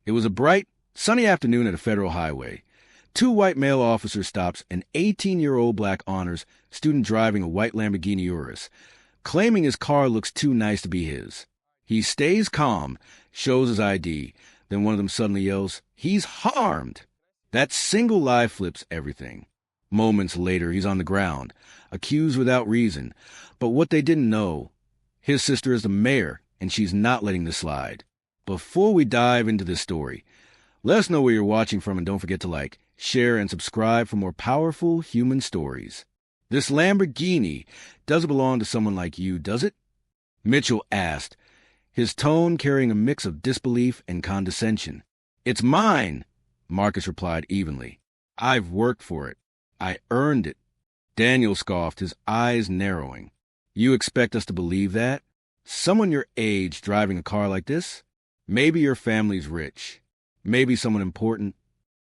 It was a bright, sunny afternoon at a federal highway. Two white male officers stops an 18-year-old black honors student driving a white Lamborghini Urus, claiming his car looks too nice to be his. He stays calm, shows his ID, then one of them suddenly yells, "He's harmed!" That single lie flips everything. Moments later, he's on the ground, accused without reason. But what they didn't know, his sister is the mayor, and she's not letting this slide. Before we dive into this story, let us know where you're watching from, and don't forget to like, share, and subscribe for more powerful human stories. This Lamborghini doesn't belong to someone like you, does it? Mitchell asked, his tone carrying a mix of disbelief and condescension. "It's mine," Marcus replied evenly. "I've worked for it. I earned it." Daniel scoffed, his eyes narrowing. "You expect us to believe that? Someone your age driving a car like this? Maybe your family's rich. Maybe someone important."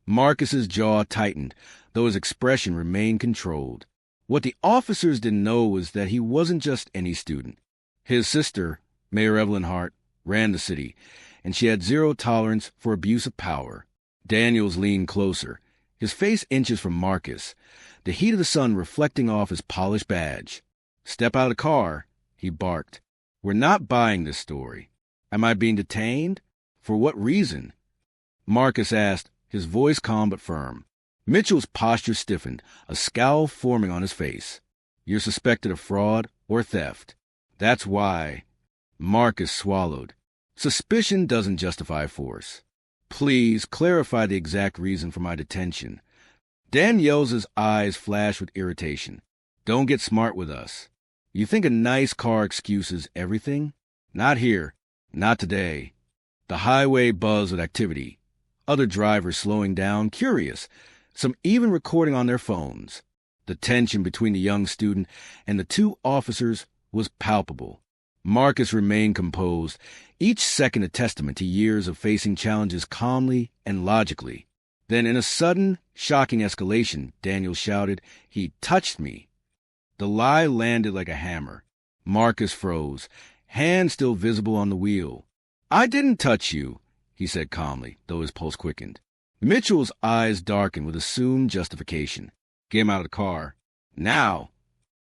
Marcus's jaw tightened, though his expression remained controlled. What the officers didn't know was that he wasn't just any student. His sister, Mayor Evelyn Hart, ran the city, and she had zero tolerance for abuse of power. Daniels leaned closer, his face inches from Marcus, the heat of the sun reflecting off his polished badge. "Step out of the car," he barked. "We're not buying this story." "Am I being detained? For what reason?" Marcus asked, his voice calm but firm. Mitchell's posture stiffened, a scowl forming on his face. "You're suspected of fraud or theft. That's why." Marcus swallowed. "Suspicion doesn't justify force. Please clarify the exact reason for my detention." Danielle's eyes flashed with irritation. "Don't get smart with us. You think a nice car excuses everything? Not here. Not today." The highway buzzed with activity. Other drivers slowing down, curious, some even recording on their phones. The tension between the young student and the two officers was palpable. Marcus remained composed, each second a testament to years of facing challenges calmly and logically. Then, in a sudden, shocking escalation, Daniel shouted, "He touched me." The lie landed like a hammer. Marcus froze, hand still visible on the wheel. "I didn't touch you," he said calmly, though his pulse quickened. Mitchell's eyes darkened with assumed justification. "Get him out of the car. Now."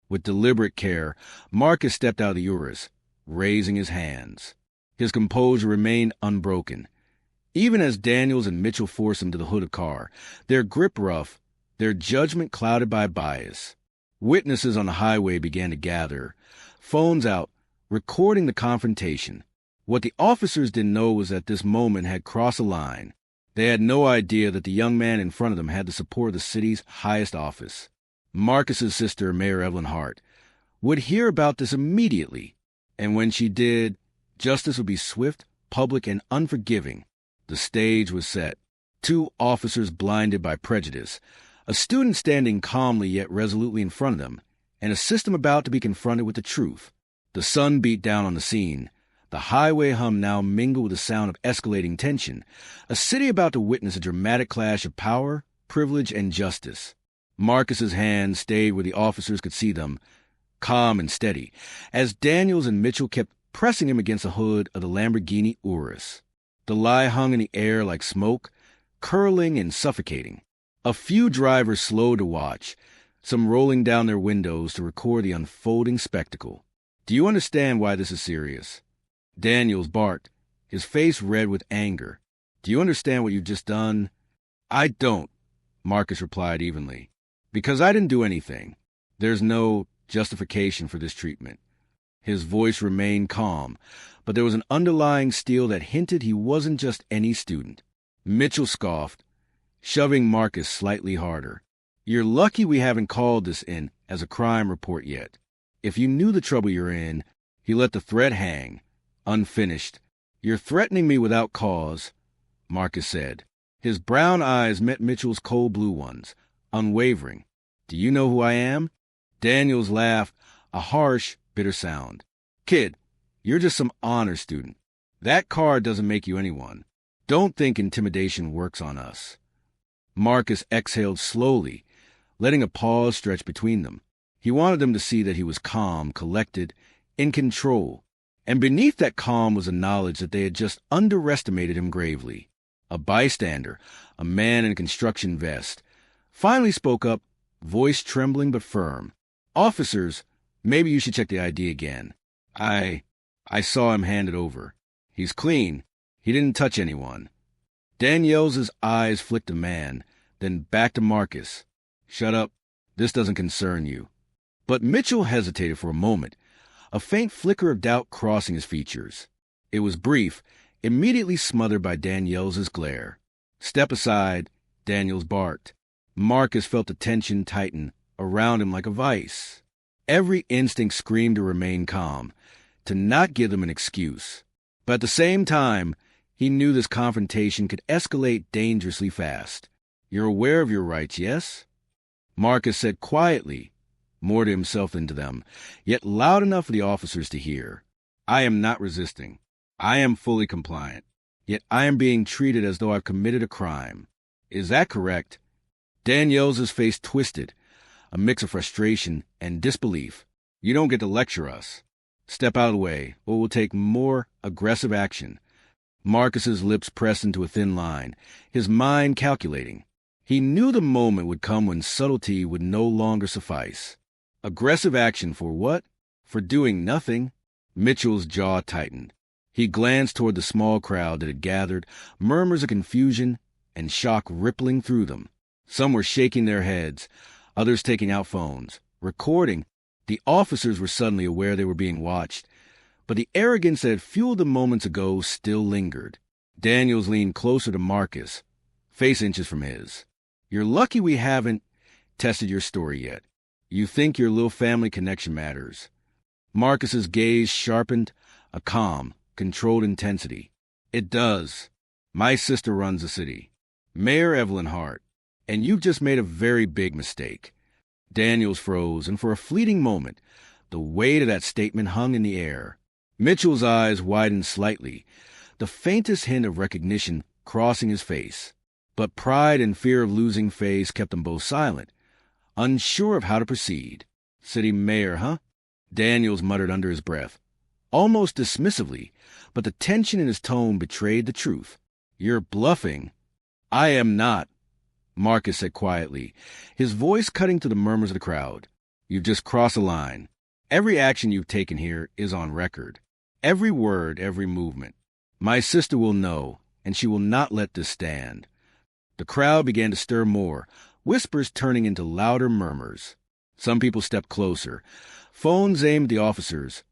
With deliberate care, Marcus stepped out of the Urus, raising his hands. His composure remained unbroken. Even as Daniels and Mitchell forced him to the hood of the car, their grip rough, their judgment clouded by bias. Witnesses on the highway began to gather, phones out, recording the confrontation. What the officers didn't know was that this moment had crossed a line. They had no idea that the young man in front of them had the support of the city's highest office. Marcus's sister, Mayor Evelyn Hart, would hear about this immediately. And when she did, justice would be swift, public, and unforgiving. The stage was set. Two officers blinded by prejudice, a student standing calmly yet resolutely in front of them, and a system about to be confronted with the truth. The sun beat down on the scene. The highway hum now mingled with the sound of escalating tension, a city about to witness a dramatic clash of power, privilege, and justice. Marcus's hands stayed where the officers could see them, calm and steady, as Daniels and Mitchell kept pressing him against the hood of the Lamborghini Urus. The lie hung in the air like smoke, curling and suffocating. A few drivers slowed to watch, some rolling down their windows to record the unfolding spectacle. "Do you understand why this is serious?" Daniels barked, his face red with anger. "Do you understand what you've just done?" "I don't," Marcus replied evenly. "Because I didn't do anything. There's no justification for this treatment." His voice remained calm, but there was an underlying steel that hinted he wasn't just any student. Mitchell scoffed, shoving Marcus slightly harder. "You're lucky we haven't called this in as a crime report yet. If you knew the trouble you're in," he let the threat hang, unfinished. "You're threatening me without cause," Marcus said. His brown eyes met Mitchell's cold blue ones, unwavering. "Do you know who I am?" Daniels laughed, a harsh, bitter sound. "Kid, you're just some honor student. That car doesn't make you anyone. Don't think intimidation works on us." Marcus exhaled slowly, letting a pause stretch between them. He wanted them to see that he was calm, collected, in control. And beneath that calm was the knowledge that they had just underestimated him gravely. A bystander, a man in a construction vest, finally spoke up, voice trembling but firm. "Officers, maybe you should check the ID again. I saw him hand it over. He's clean. He didn't touch anyone." Danielle's eyes flicked a man, then back to Marcus. "Shut up. This doesn't concern you." But Mitchell hesitated for a moment, a faint flicker of doubt crossing his features. It was brief, immediately smothered by Danielle's glare. "Step aside," Daniels barked. Marcus felt the tension tighten around him like a vice. Every instinct screamed to remain calm, to not give them an excuse. But at the same time, he knew this confrontation could escalate dangerously fast. "You're aware of your rights, yes?" Marcus said quietly, more to himself than to them, yet loud enough for the officers to hear. "I am not resisting. I am fully compliant. Yet I am being treated as though I've committed a crime. Is that correct?" Danielle's face twisted, a mix of frustration and disbelief. "You don't get to lecture us. Step out of the way, or we'll take more aggressive action." Marcus's lips pressed into a thin line, his mind calculating. He knew the moment would come when subtlety would no longer suffice. Aggressive action for what? For doing nothing? Mitchell's jaw tightened. He glanced toward the small crowd that had gathered, murmurs of confusion and shock rippling through them. Some were shaking their heads, others taking out phones, recording. The officers were suddenly aware they were being watched, but the arrogance that had fueled them moments ago still lingered. Daniels leaned closer to Marcus, face inches from his. "You're lucky we haven't tested your story yet. You think your little family connection matters." Marcus's gaze sharpened, a calm, controlled intensity. "It does. My sister runs the city, Mayor Evelyn Hart, and you've just made a very big mistake." Daniels froze, and for a fleeting moment, the weight of that statement hung in the air. Mitchell's eyes widened slightly, the faintest hint of recognition crossing his face. But pride and fear of losing face kept them both silent, unsure of how to proceed. "City mayor, huh?" Daniels muttered under his breath, almost dismissively, but the tension in his tone betrayed the truth. "You're bluffing." "I am not," Marcus said quietly, his voice cutting through the murmurs of the crowd. "You've just crossed a line. Every action you've taken here is on record. Every word, every movement. My sister will know, and she will not let this stand." The crowd began to stir more, whispers turning into louder murmurs. Some people stepped closer, phones aimed at the officers,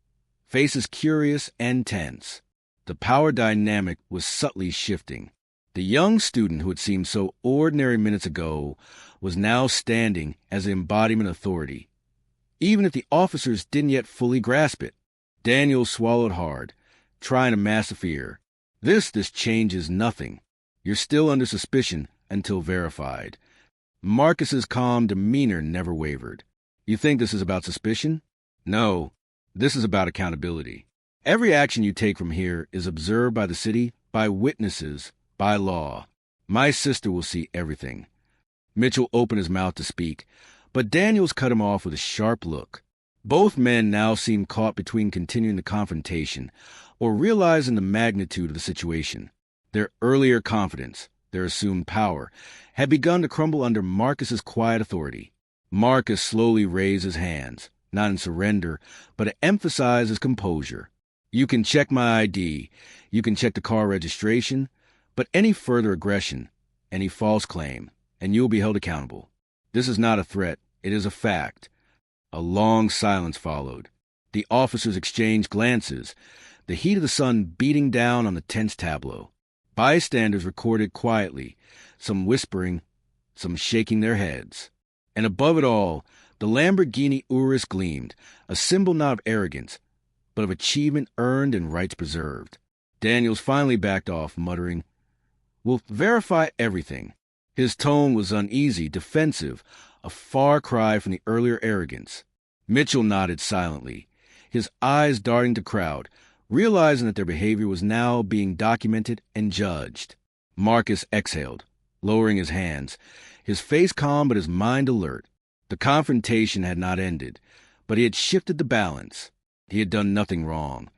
faces curious and tense. The power dynamic was subtly shifting. The young student who had seemed so ordinary minutes ago was now standing as an embodiment of authority, even if the officers didn't yet fully grasp it. Daniel swallowed hard, trying to mask the fear. This changes nothing. You're still under suspicion until verified." Marcus's calm demeanor never wavered. "You think this is about suspicion? No, this is about accountability. Every action you take from here is observed by the city, by witnesses, by law. My sister will see everything." Mitchell opened his mouth to speak, but Daniels cut him off with a sharp look. Both men now seemed caught between continuing the confrontation or realizing the magnitude of the situation. Their earlier confidence, their assumed power, had begun to crumble under Marcus's quiet authority. Marcus slowly raised his hands, not in surrender, but to emphasize his composure. "You can check my ID, you can check the car registration, but any further aggression, any false claim, and you'll be held accountable. This is not a threat, it is a fact." A long silence followed. The officers exchanged glances, the heat of the sun beating down on the tense tableau. Bystanders recorded quietly, some whispering, some shaking their heads. And above it all, the Lamborghini Urus gleamed, a symbol not of arrogance, but of achievement earned and rights preserved. Daniels finally backed off, muttering, "We'll verify everything." His tone was uneasy, defensive, a far cry from the earlier arrogance. Mitchell nodded silently, his eyes darting to the crowd, realizing that their behavior was now being documented and judged. Marcus exhaled, lowering his hands, his face calm but his mind alert. The confrontation had not ended, but he had shifted the balance. He had done nothing wrong,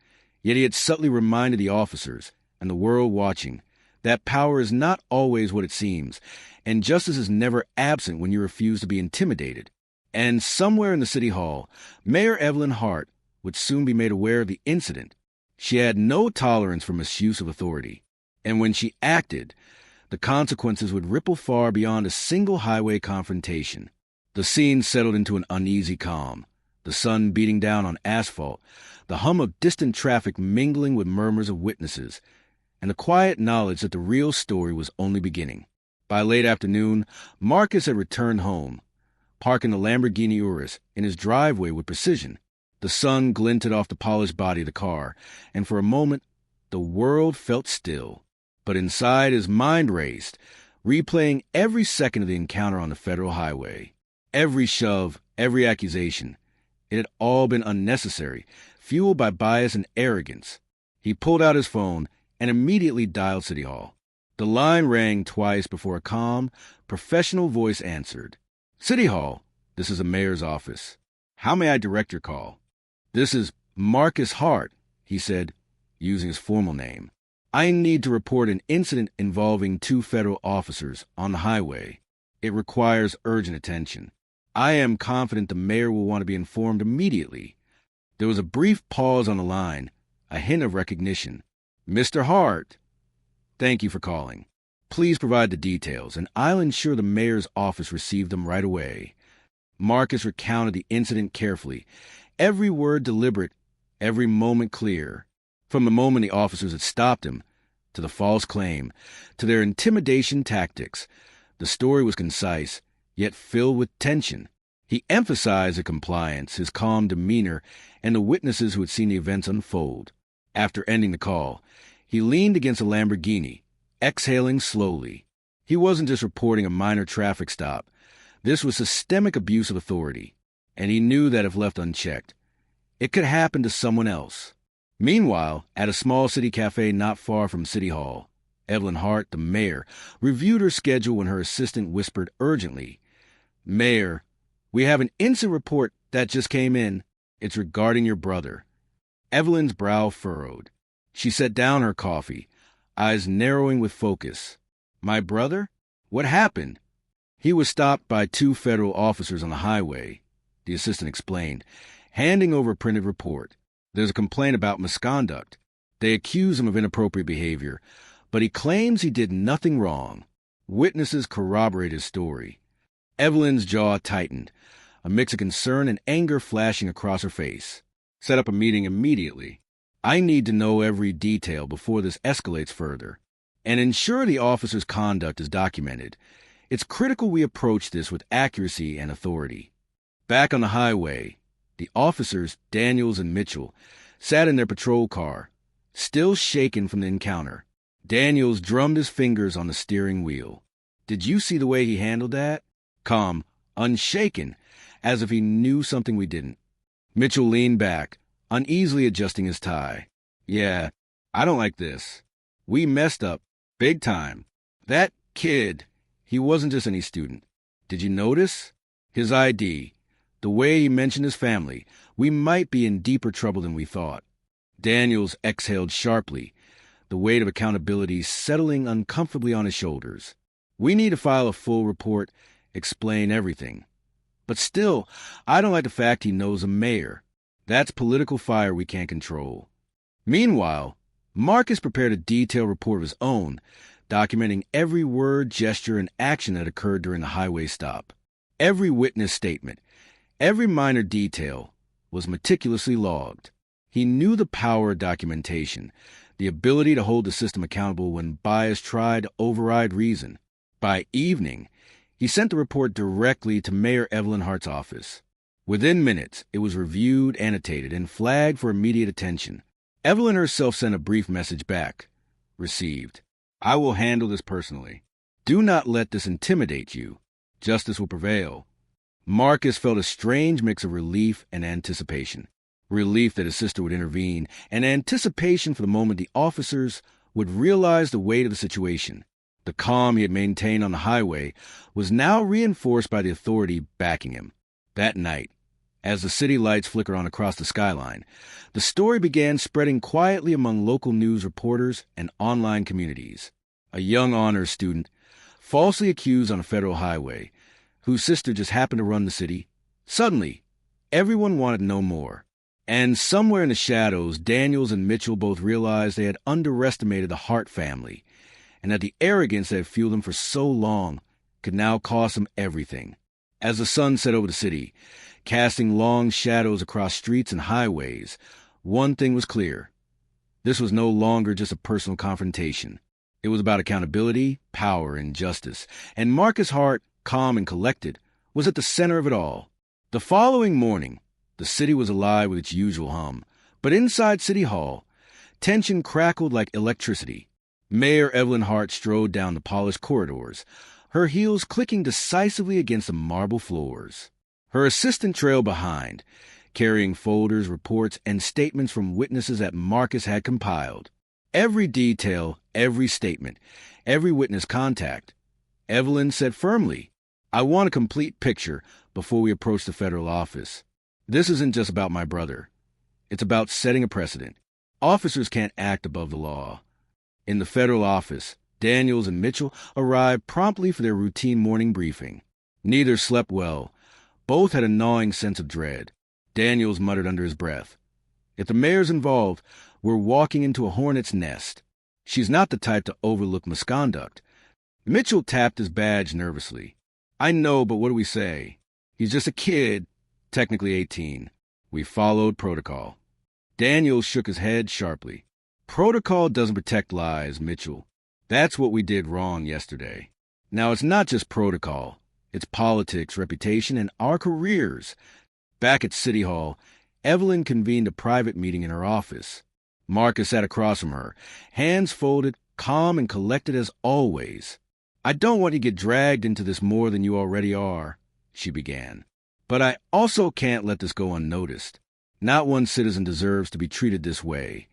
yet he had subtly reminded the officers, and the world watching, that power is not always what it seems, and justice is never absent when you refuse to be intimidated. And somewhere in the city hall, Mayor Evelyn Hart would soon be made aware of the incident. She had no tolerance for misuse of authority, and when she acted, the consequences would ripple far beyond a single highway confrontation. The scene settled into an uneasy calm, the sun beating down on asphalt, the hum of distant traffic mingling with murmurs of witnesses, and the quiet knowledge that the real story was only beginning. By late afternoon, Marcus had returned home, parking the Lamborghini Urus in his driveway with precision. The sun glinted off the polished body of the car, and for a moment, the world felt still. But inside, his mind raced, replaying every second of the encounter on the federal highway. Every shove, every accusation. It had all been unnecessary, fueled by bias and arrogance. He pulled out his phone and immediately dialed City Hall. The line rang twice before a calm, professional voice answered. "City Hall, this is the mayor's office. How may I direct your call?" "This is Marcus Hart," he said, using his formal name. "I need to report an incident involving 2 federal officers on the highway. It requires urgent attention. I am confident the mayor will want to be informed immediately." There was a brief pause on the line, a hint of recognition. "Mr. Hart, thank you for calling. Please provide the details, and I'll ensure the mayor's office received them right away." Marcus recounted the incident carefully, every word deliberate, every moment clear. From the moment the officers had stopped him, to the false claim, to their intimidation tactics, the story was concise, yet filled with tension. He emphasized the compliance, his calm demeanor, and the witnesses who had seen the events unfold. After ending the call, he leaned against a Lamborghini, exhaling slowly. He wasn't just reporting a minor traffic stop. This was systemic abuse of authority, and he knew that if left unchecked, it could happen to someone else. Meanwhile, at a small city cafe not far from City Hall, Evelyn Hart, the mayor, reviewed her schedule when her assistant whispered urgently, "Mayor, we have an incident report that just came in. It's regarding your brother." Evelyn's brow furrowed. She set down her coffee, eyes narrowing with focus. "My brother? What happened?" "He was stopped by 2 federal officers on the highway," the assistant explained, handing over a printed report. "There's a complaint about misconduct. They accuse him of inappropriate behavior, but he claims he did nothing wrong." Witnesses corroborate his story. Evelyn's jaw tightened, a mix of concern and anger flashing across her face. "Set up a meeting immediately. I need to know every detail before this escalates further, and ensure the officer's conduct is documented. It's critical we approach this with accuracy and authority." Back on the highway, the officers, Daniels and Mitchell, sat in their patrol car, still shaken from the encounter. Daniels drummed his fingers on the steering wheel. "Did you see the way he handled that? Calm, unshaken, as if he knew something we didn't." Mitchell leaned back, uneasily adjusting his tie. "Yeah, I don't like this. We messed up, big time. That kid, he wasn't just any student. Did you notice? His ID, the way he mentioned his family. We might be in deeper trouble than we thought." Daniels exhaled sharply, the weight of accountability settling uncomfortably on his shoulders. "We need to file a full report, explain everything. But still, I don't like the fact he knows a mayor. That's political fire we can't control." Meanwhile, Marcus prepared a detailed report of his own, documenting every word, gesture, and action that occurred during the highway stop. Every witness statement, every minor detail, was meticulously logged. He knew the power of documentation, the ability to hold the system accountable when bias tried to override reason. By evening, he sent the report directly to Mayor Evelyn Hart's office. Within minutes, it was reviewed, annotated, and flagged for immediate attention. Evelyn herself sent a brief message back. Received. "I will handle this personally. Do not let this intimidate you. Justice will prevail." Marcus felt a strange mix of relief and anticipation. Relief that his sister would intervene, and anticipation for the moment the officers would realize the weight of the situation. The calm he had maintained on the highway was now reinforced by the authority backing him. That night, as the city lights flickered on across the skyline, the story began spreading quietly among local news reporters and online communities. a young honors student, falsely accused on a federal highway, whose sister just happened to run the city. Suddenly, everyone wanted to know more. And somewhere in the shadows, Daniels and Mitchell both realized they had underestimated the Hart family, and that the arrogance that had fueled them for so long could now cost them everything. As the sun set over the city, casting long shadows across streets and highways, one thing was clear. This was no longer just a personal confrontation. It was about accountability, power, and justice. And Marcus Hart, calm and collected, was at the center of it all. The following morning, the city was alive with its usual hum. But inside City Hall, tension crackled like electricity. Mayor Evelyn Hart strode down the polished corridors, her heels clicking decisively against the marble floors. Her assistant trailed behind, carrying folders, reports, and statements from witnesses that Marcus had compiled. Every detail, every statement, every witness contact. Evelyn said firmly, "I want a complete picture before we approach the federal office. This isn't just about my brother. It's about setting a precedent. Officers can't act above the law." In the federal office, Daniels and Mitchell arrived promptly for their routine morning briefing. Neither slept well. Both had a gnawing sense of dread. Daniels muttered under his breath, "If the mayor's involved, we're walking into a hornet's nest. She's not the type to overlook misconduct." Mitchell tapped his badge nervously. "I know, but what do we say? He's just a kid, technically 18. We followed protocol." Daniels shook his head sharply. "Protocol doesn't protect lies, Mitchell. That's what we did wrong yesterday. Now, it's not just protocol. It's politics, reputation, and our careers." Back at City Hall, Evelyn convened a private meeting in her office. Marcus sat across from her, hands folded, calm and collected as always. "I don't want you to get dragged into this more than you already are," she began. "But I also can't let this go unnoticed. Not one citizen deserves to be treated this way."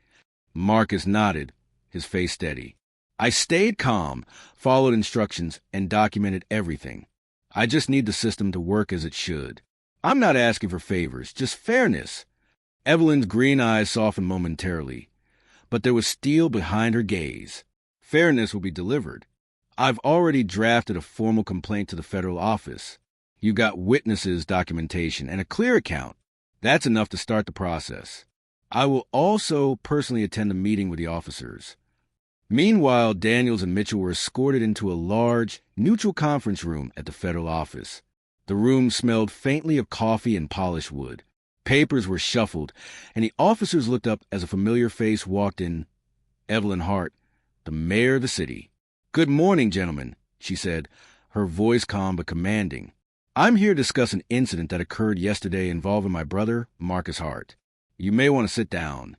Marcus nodded, his face steady. "I stayed calm, followed instructions, and documented everything. I just need the system to work as it should. I'm not asking for favors, just fairness." Evelyn's green eyes softened momentarily, but there was steel behind her gaze. "Fairness will be delivered. I've already drafted a formal complaint to the federal office. You've got witnesses, documentation, and a clear account. That's enough to start the process. I will also personally attend the meeting with the officers." Meanwhile, Daniels and Mitchell were escorted into a large, neutral conference room at the federal office. The room smelled faintly of coffee and polished wood. Papers were shuffled, and the officers looked up as a familiar face walked in. Evelyn Hart, the mayor of the city. "Good morning, gentlemen," she said, her voice calm but commanding. "I'm here to discuss an incident that occurred yesterday involving my brother, Marcus Hart. You may want to sit down."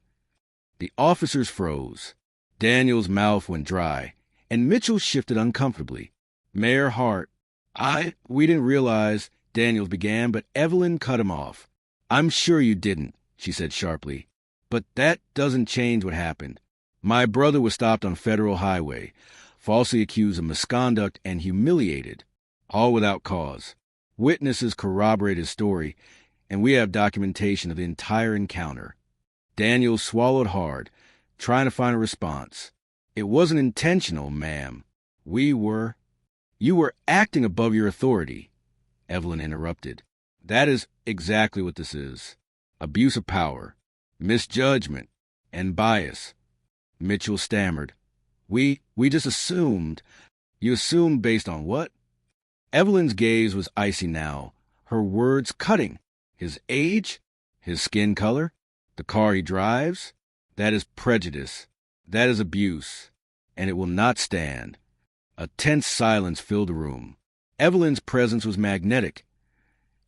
The officers froze. Daniel's mouth went dry, and Mitchell shifted uncomfortably. "Mayor Hart, we didn't realize," Daniels began, but Evelyn cut him off. "I'm sure you didn't," she said sharply. "But that doesn't change what happened. My brother was stopped on a federal highway, falsely accused of misconduct and humiliated, all without cause. Witnesses corroborate his story, and we have documentation of the entire encounter." Daniels swallowed hard, trying to find a response. "It wasn't intentional, ma'am. You were acting above your authority," Evelyn interrupted. "That is exactly what this is. Abuse of power, misjudgment, and bias." Mitchell stammered. We just assumed." "You assumed based on what?" Evelyn's gaze was icy now, her words cutting. "His age? His skin color? The car he drives? That is prejudice. That is abuse. And it will not stand." A tense silence filled the room. Evelyn's presence was magnetic.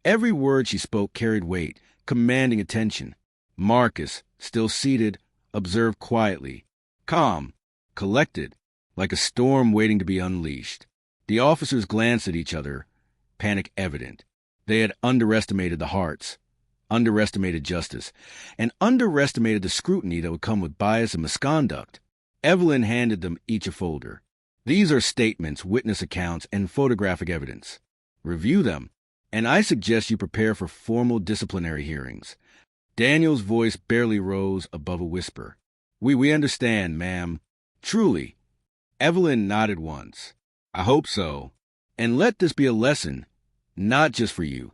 Every word she spoke carried weight, commanding attention. Marcus, still seated, observed quietly, calm, collected, like a storm waiting to be unleashed. The officers glanced at each other, panic evident. They had underestimated the Harts, underestimated justice, and underestimated the scrutiny that would come with bias and misconduct. Evelyn handed them each a folder. "These are statements, witness accounts, and photographic evidence. Review them, and I suggest you prepare for formal disciplinary hearings." Daniel's voice barely rose above a whisper. We understand, ma'am. Truly." Evelyn nodded once. I hope so. And let this be a lesson, not just for you,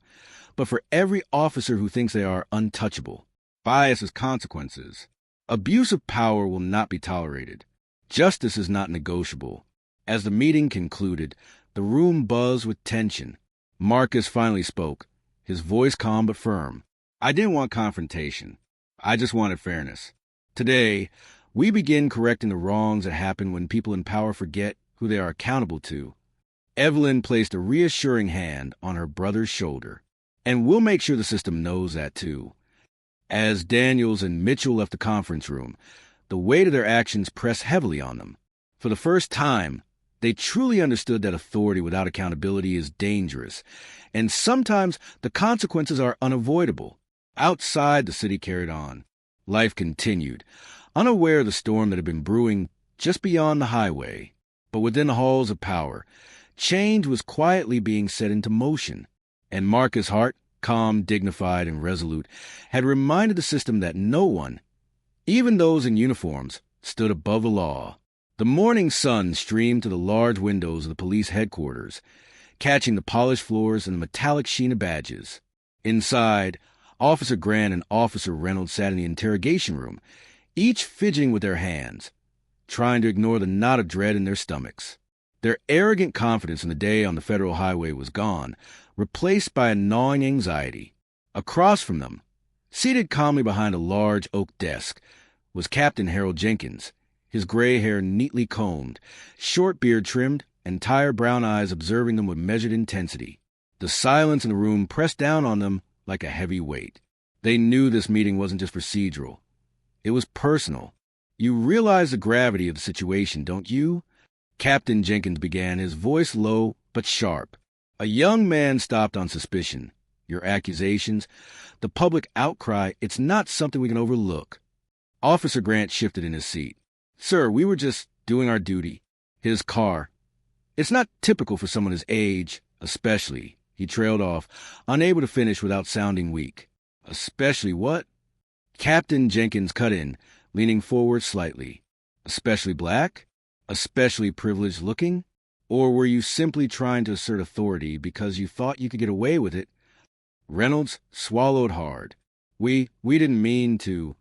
but for every officer who thinks they are untouchable. Bias has consequences. Abuse of power will not be tolerated. Justice is not negotiable. As the meeting concluded, the room buzzed with tension. Marcus finally spoke, his voice calm but firm. I didn't want confrontation. I just wanted fairness. Today, we begin correcting the wrongs that happen when people in power forget who they are accountable to. Evelyn placed a reassuring hand on her brother's shoulder. And we'll make sure the system knows that, too. As Daniels and Mitchell left the conference room, the weight of their actions pressed heavily on them. For the first time, they truly understood that authority without accountability is dangerous, and sometimes the consequences are unavoidable. Outside, the city carried on. Life continued, unaware of the storm that had been brewing just beyond the highway. But within the halls of power, change was quietly being set into motion. And Marcus Hart, calm, dignified, and resolute, had reminded the system that no one, even those in uniforms, stood above the law. The morning sun streamed to the large windows of the police headquarters, catching the polished floors and the metallic sheen of badges. Inside, Officer Grant and Officer Reynolds sat in the interrogation room, each fidgeting with their hands, trying to ignore the knot of dread in their stomachs. Their arrogant confidence in the day on the federal highway was gone, replaced by a gnawing anxiety. Across from them, seated calmly behind a large oak desk, was Captain Harold Jenkins, his gray hair neatly combed, short beard trimmed, and tired brown eyes observing them with measured intensity. The silence in the room pressed down on them like a heavy weight. They knew this meeting wasn't just procedural. It was personal. You realize the gravity of the situation, don't you? Captain Jenkins began, his voice low but sharp. A young man stopped on suspicion. Your accusations, the public outcry, it's not something we can overlook. Officer Grant shifted in his seat. Sir, we were just doing our duty. His car. It's not typical for someone his age, especially. He trailed off, unable to finish without sounding weak. Especially what? Captain Jenkins cut in, leaning forward slightly. Especially black? Especially privileged looking? Or were you simply trying to assert authority because you thought you could get away with it? Reynolds swallowed hard. We didn't mean to.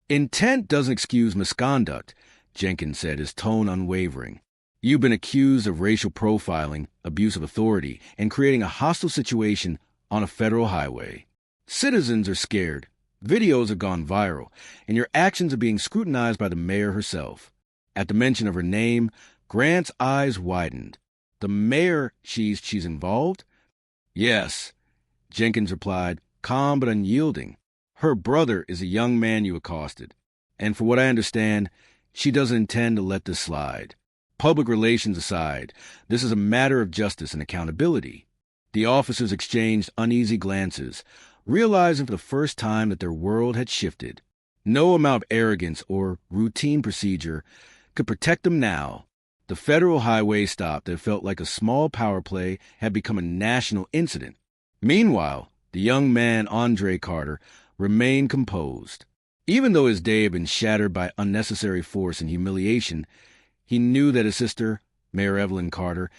Intent doesn't excuse misconduct, Jenkins said, his tone unwavering. You've been accused of racial profiling, abuse of authority, and creating a hostile situation on a federal highway. Citizens are scared. Videos have gone viral, and your actions are being scrutinized by the mayor herself. At the mention of her name, Grant's eyes widened. The mayor, she's involved? Yes, Jenkins replied, calm but unyielding. Her brother is a young man you accosted, and for what I understand, she doesn't intend to let this slide. Public relations aside, this is a matter of justice and accountability. The officers exchanged uneasy glances, realizing for the first time that their world had shifted. No amount of arrogance or routine procedure could protect them now. The federal highway stop that felt like a small power play had become a national incident. Meanwhile, the young man, Andre Carter, remained composed. Even though his day had been shattered by unnecessary force and humiliation, he knew that his sister, Mayor Evelyn Carter,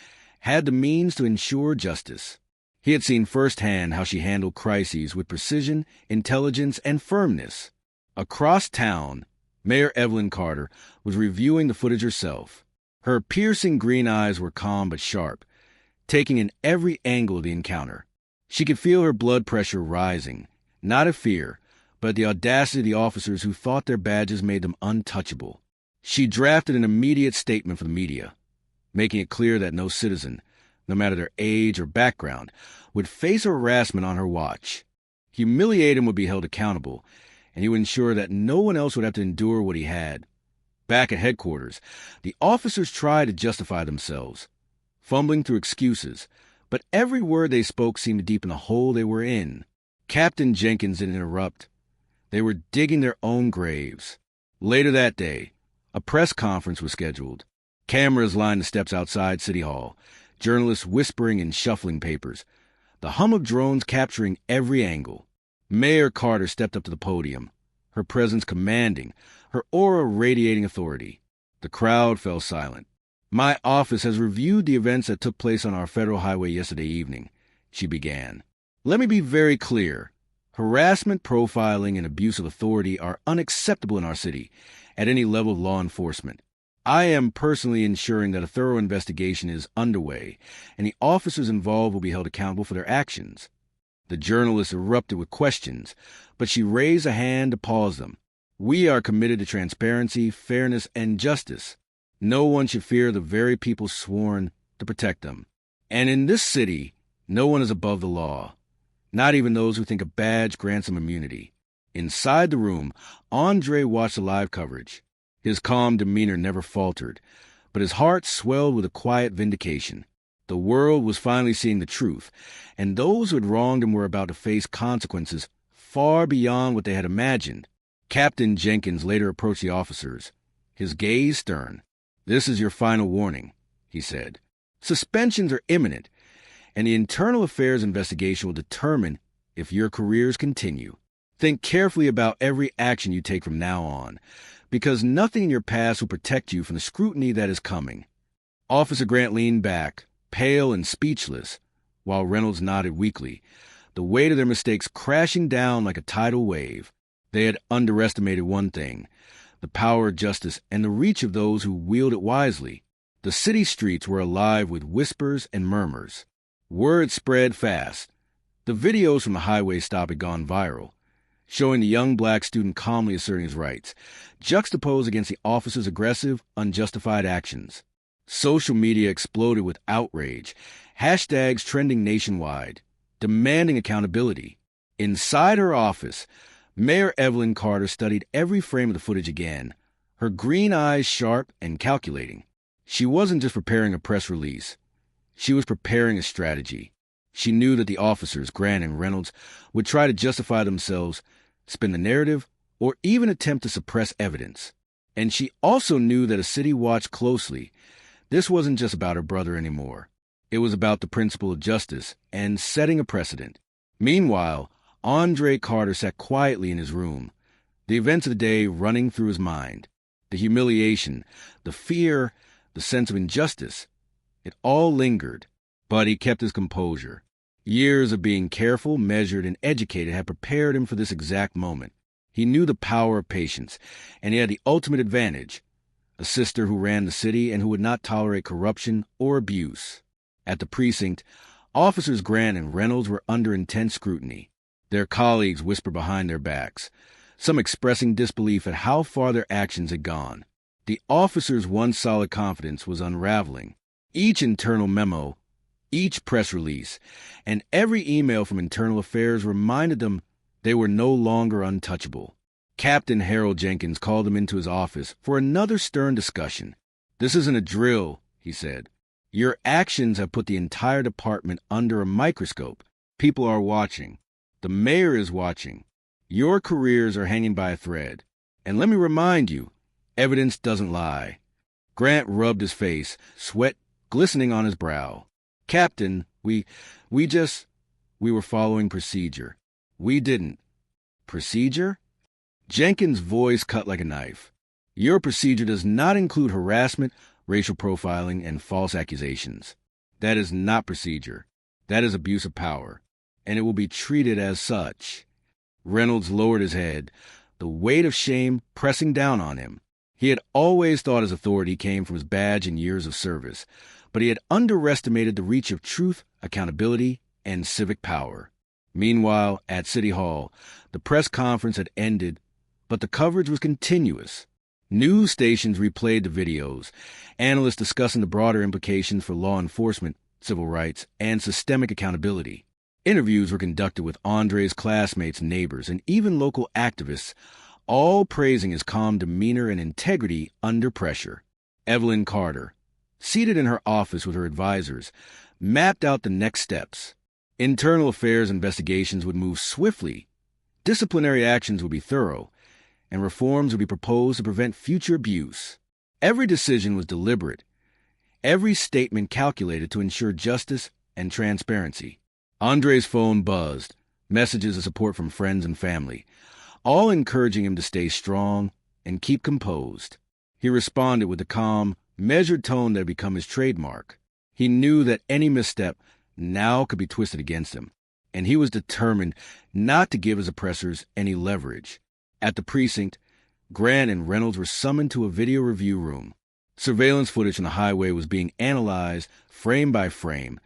had the means to ensure justice. He had seen firsthand how she handled crises with precision, intelligence, and firmness. Across town, Mayor Evelyn Carter was reviewing the footage herself. Her piercing green eyes were calm but sharp, taking in every angle of the encounter. She could feel her blood pressure rising, not of fear, but at the audacity of the officers who thought their badges made them untouchable. She drafted an immediate statement for the media, making it clear that no citizen, no matter their age or background, would face harassment on her watch. Humiliating would be held accountable, and he would ensure that no one else would have to endure what he had. Back at headquarters, the officers tried to justify themselves, fumbling through excuses, but every word they spoke seemed to deepen the hole they were in. Captain Jenkins didn't interrupt. They were digging their own graves. Later that day, a press conference was scheduled. Cameras lined the steps outside City Hall, journalists whispering and shuffling papers, the hum of drones capturing every angle. Mayor Carter stepped up to the podium, her presence commanding, her aura radiating authority. The crowd fell silent. My office has reviewed the events that took place on our federal highway yesterday evening, she began. Let me be very clear. Harassment, profiling, and abuse of authority are unacceptable in our city at any level of law enforcement. I am personally ensuring that a thorough investigation is underway, and the officers involved will be held accountable for their actions. The journalist erupted with questions, but she raised a hand to pause them. We are committed to transparency, fairness, and justice. No one should fear the very people sworn to protect them. And in this city, no one is above the law, not even those who think a badge grants them immunity. Inside the room, Andre watched the live coverage. His calm demeanor never faltered, but his heart swelled with a quiet vindication. The world was finally seeing the truth, and those who had wronged him were about to face consequences far beyond what they had imagined. Captain Jenkins later approached the officers, his gaze stern. "This is your final warning," he said. "Suspensions are imminent, and the internal affairs investigation will determine if your careers continue. Think carefully about every action you take from now on, because nothing in your past will protect you from the scrutiny that is coming." Officer Grant leaned back, pale and speechless, while Reynolds nodded weakly, the weight of their mistakes crashing down like a tidal wave. They had underestimated one thing: the power of justice and the reach of those who wield it wisely. The city streets were alive with whispers and murmurs. Word spread fast. The videos from the highway stop had gone viral, showing the young black student calmly asserting his rights, juxtaposed against the officer's aggressive, unjustified actions. Social media exploded with outrage, hashtags trending nationwide, demanding accountability. Inside her office, Mayor Evelyn Carter studied every frame of the footage again, her green eyes sharp and calculating. She wasn't just preparing a press release. She was preparing a strategy. She knew that the officers, Grant and Reynolds, would try to justify themselves, spin the narrative, or even attempt to suppress evidence. And she also knew that a city watched closely. This wasn't just about her brother anymore. It was about the principle of justice and setting a precedent. Meanwhile, Andre Carter sat quietly in his room, the events of the day running through his mind. The humiliation, the fear, the sense of injustice. It all lingered, but he kept his composure. Years of being careful, measured, and educated had prepared him for this exact moment. He knew the power of patience, and he had the ultimate advantage: a sister who ran the city and who would not tolerate corruption or abuse. At the precinct, officers Grant and Reynolds were under intense scrutiny. Their colleagues whispered behind their backs, some expressing disbelief at how far their actions had gone. The officers' once solid confidence was unraveling. Each internal memo, each press release, and every email from Internal Affairs reminded them they were no longer untouchable. Captain Harold Jenkins called them into his office for another stern discussion. "This isn't a drill," he said. "Your actions have put the entire department under a microscope. People are watching. The mayor is watching. Your careers are hanging by a thread. And let me remind you, evidence doesn't lie." Grant rubbed his face, sweat glistening on his brow. "Captain, we were following procedure." "We didn't." "Procedure?" Jenkins' voice cut like a knife. "Your procedure does not include harassment, racial profiling, and false accusations. That is not procedure. That is abuse of power, and it will be treated as such." Reynolds lowered his head, the weight of shame pressing down on him. He had always thought his authority came from his badge and years of service, but he had underestimated the reach of truth, accountability, and civic power. Meanwhile, at City Hall, the press conference had ended, but the coverage was continuous. News stations replayed the videos, analysts discussing the broader implications for law enforcement, civil rights, and systemic accountability. Interviews were conducted with Andre's classmates, neighbors, and even local activists, all praising his calm demeanor and integrity under pressure. Evelyn Carter, seated in her office with her advisors, mapped out the next steps. Internal affairs investigations would move swiftly, disciplinary actions would be thorough, and reforms would be proposed to prevent future abuse. Every decision was deliberate, every statement calculated to ensure justice and transparency. Andre's phone buzzed, messages of support from friends and family, all encouraging him to stay strong and keep composed. He responded with the calm, measured tone that had become his trademark. He knew that any misstep now could be twisted against him, and he was determined not to give his oppressors any leverage. At the precinct, Grant and Reynolds were summoned to a video review room. Surveillance footage on the highway was being analyzed frame by frame,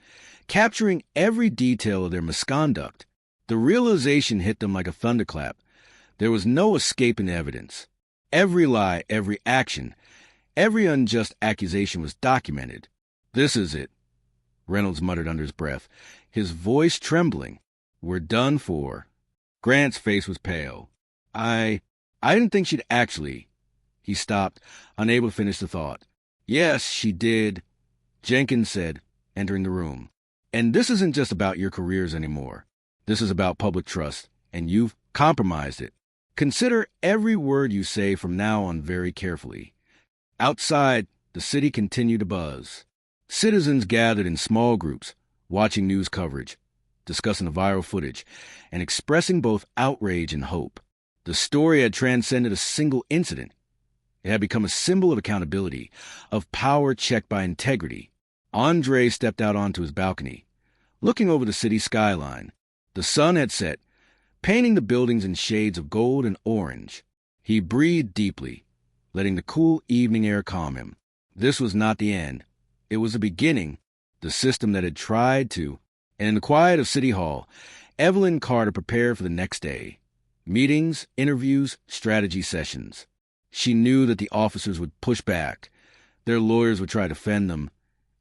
capturing every detail of their misconduct. The realization hit them like a thunderclap. There was no escaping evidence. Every lie, every action, every unjust accusation was documented. "This is it," Reynolds muttered under his breath, his voice trembling. "We're done for." Grant's face was pale. I didn't think she'd actually." He stopped, unable to finish the thought. "Yes, she did," Jenkins said, entering the room. "And this isn't just about your careers anymore. This is about public trust, and you've compromised it. Consider every word you say from now on very carefully." Outside, the city continued to buzz. Citizens gathered in small groups, watching news coverage, discussing the viral footage, and expressing both outrage and hope. The story had transcended a single incident. It had become a symbol of accountability, of power checked by integrity. Andre stepped out onto his balcony, looking over the city skyline. The sun had set, painting the buildings in shades of gold and orange. He breathed deeply, letting the cool evening air calm him. This was not the end. It was the beginning, the system that had tried to. And in the quiet of City Hall, Evelyn Carter prepared for the next day. Meetings, interviews, strategy sessions. She knew that the officers would push back, their lawyers would try to defend them,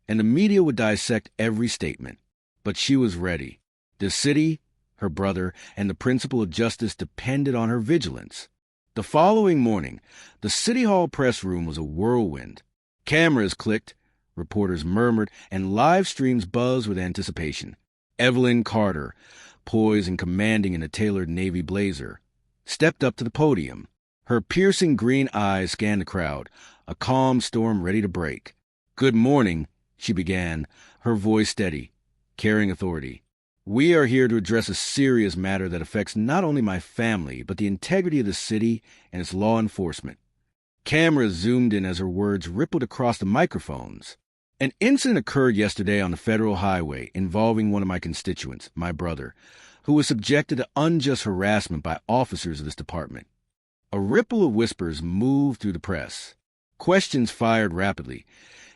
and the media would dissect every statement. But she was ready. The city, her brother, and the principle of justice depended on her vigilance. The following morning, the City Hall press room was a whirlwind. Cameras clicked, reporters murmured, and live streams buzzed with anticipation. Evelyn Carter, poised and commanding in a tailored navy blazer, stepped up to the podium. Her piercing green eyes scanned the crowd, a calm storm ready to break. "Good morning," she began, her voice steady, carrying authority. "We are here to address a serious matter that affects not only my family, but the integrity of the city and its law enforcement." Cameras zoomed in as her words rippled across the microphones. "An incident occurred yesterday on the federal highway involving one of my constituents, my brother, who was subjected to unjust harassment by officers of this department." A ripple of whispers moved through the press. Questions fired rapidly,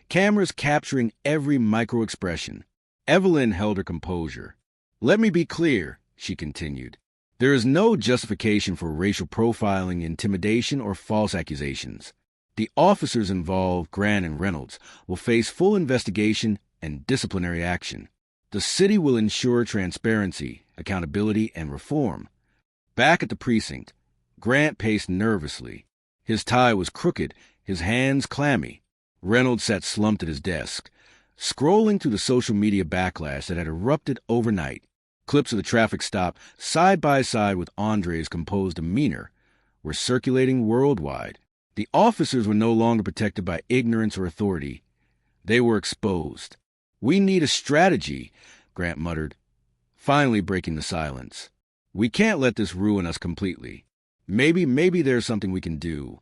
cameras capturing every micro-expression. Evelyn held her composure. "Let me be clear," she continued. "There is no justification for racial profiling, intimidation, or false accusations. The officers involved, Grant and Reynolds, will face full investigation and disciplinary action. The city will ensure transparency, accountability, and reform." Back at the precinct, Grant paced nervously. His tie was crooked, his hands clammy. Reynolds sat slumped at his desk, scrolling through the social media backlash that had erupted overnight. Clips of the traffic stop, side by side with Andre's composed demeanor, were circulating worldwide. The officers were no longer protected by ignorance or authority. They were exposed. "We need a strategy," Grant muttered, finally breaking the silence. "We can't let this ruin us completely. Maybe there's something we can do."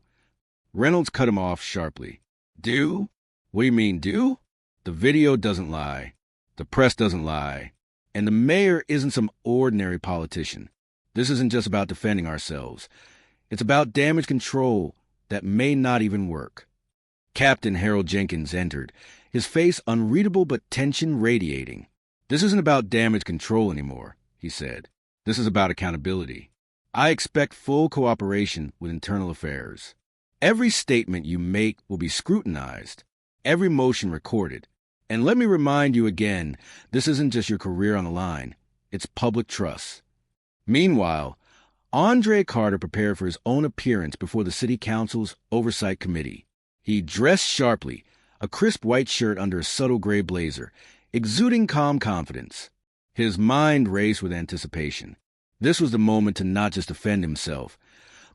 Reynolds cut him off sharply. "Do? What do you mean, do? The video doesn't lie. The press doesn't lie. And the mayor isn't some ordinary politician. This isn't just about defending ourselves. It's about damage control that may not even work." Captain Harold Jenkins entered, his face unreadable but tension radiating. "This isn't about damage control anymore," he said. "This is about accountability. I expect full cooperation with internal affairs. Every statement you make will be scrutinized, every motion recorded. And let me remind you again, this isn't just your career on the line. It's public trust." Meanwhile, Andre Carter prepared for his own appearance before the City Council's Oversight Committee. He dressed sharply, a crisp white shirt under a subtle gray blazer, exuding calm confidence. His mind raced with anticipation. This was the moment to not just defend himself,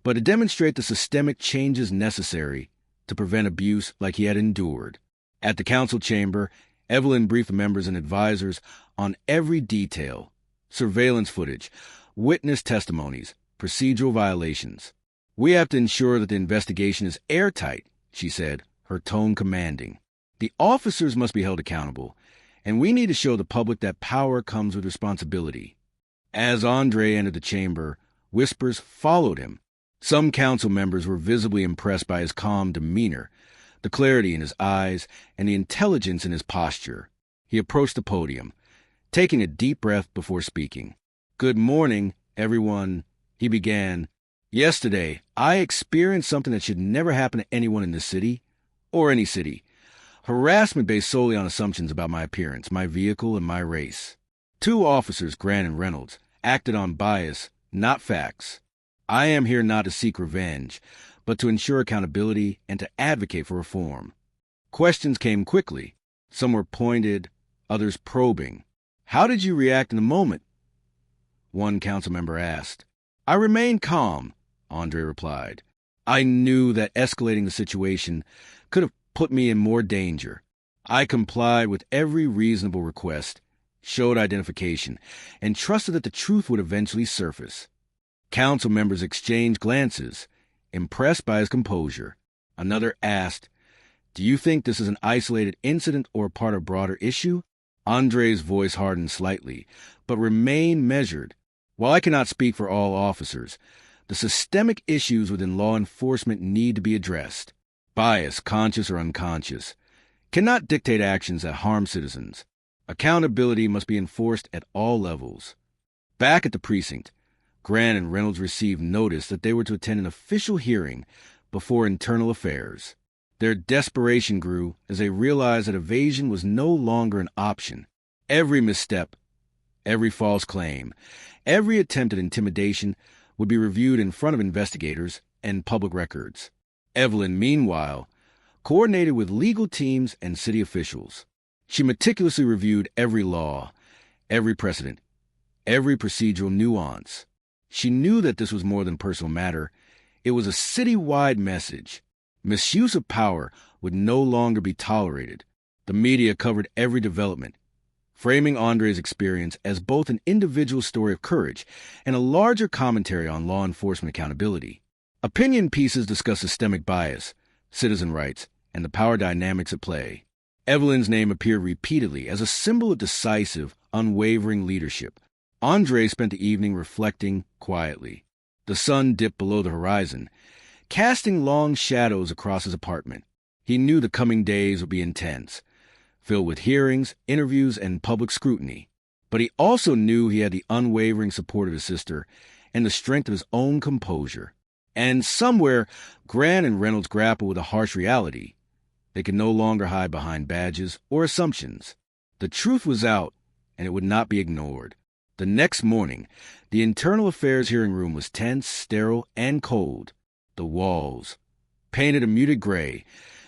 but to demonstrate the systemic changes necessary to prevent abuse like he had endured. At the council chamber, Evelyn briefed the members and advisors on every detail: surveillance footage, witness testimonies, procedural violations. "We have to ensure that the investigation is airtight," she said, her tone commanding. "The officers must be held accountable, and we need to show the public that power comes with responsibility." As Andre entered the chamber, whispers followed him. Some council members were visibly impressed by his calm demeanor, the clarity in his eyes, and the intelligence in his posture. He approached the podium, taking a deep breath before speaking. "Good morning, everyone," he began. "Yesterday, I experienced something that should never happen to anyone in this city, or any city. Harassment based solely on assumptions about my appearance, my vehicle, and my race. 2 officers, Grant and Reynolds, acted on bias, not facts. I am here not to seek revenge, but to ensure accountability and to advocate for reform." Questions came quickly. Some were pointed, others probing. "How did you react in the moment?" one council member asked. "I remained calm," Andre replied. "I knew that escalating the situation could have put me in more danger. I complied with every reasonable request, showed identification, and trusted that the truth would eventually surface." Council members exchanged glances, impressed by his composure. Another asked, "Do you think this is an isolated incident or part of a broader issue?" Andre's voice hardened slightly, but remained measured. "While I cannot speak for all officers, the systemic issues within law enforcement need to be addressed. Bias, conscious or unconscious, cannot dictate actions that harm citizens. Accountability must be enforced at all levels." Back at the precinct, Grant and Reynolds received notice that they were to attend an official hearing before Internal Affairs. Their desperation grew as they realized that evasion was no longer an option. Every misstep, every false claim, every attempt at intimidation would be reviewed in front of investigators and public records. Evelyn, meanwhile, coordinated with legal teams and city officials. She meticulously reviewed every law, every precedent, every procedural nuance. She knew that this was more than a personal matter. It was a city-wide message. Misuse of power would no longer be tolerated. The media covered every development, framing Andre's experience as both an individual story of courage and a larger commentary on law enforcement accountability. Opinion pieces discussed systemic bias, citizen rights, and the power dynamics at play. Evelyn's name appeared repeatedly as a symbol of decisive, unwavering leadership. Andre spent the evening reflecting quietly. The sun dipped below the horizon, casting long shadows across his apartment. He knew the coming days would be intense, filled with hearings, interviews, and public scrutiny. But he also knew he had the unwavering support of his sister and the strength of his own composure. And somewhere, Grant and Reynolds grappled with a harsh reality. They could no longer hide behind badges or assumptions. The truth was out, and it would not be ignored. The next morning, the Internal Affairs hearing room was tense, sterile, and cold. The walls, painted a muted gray,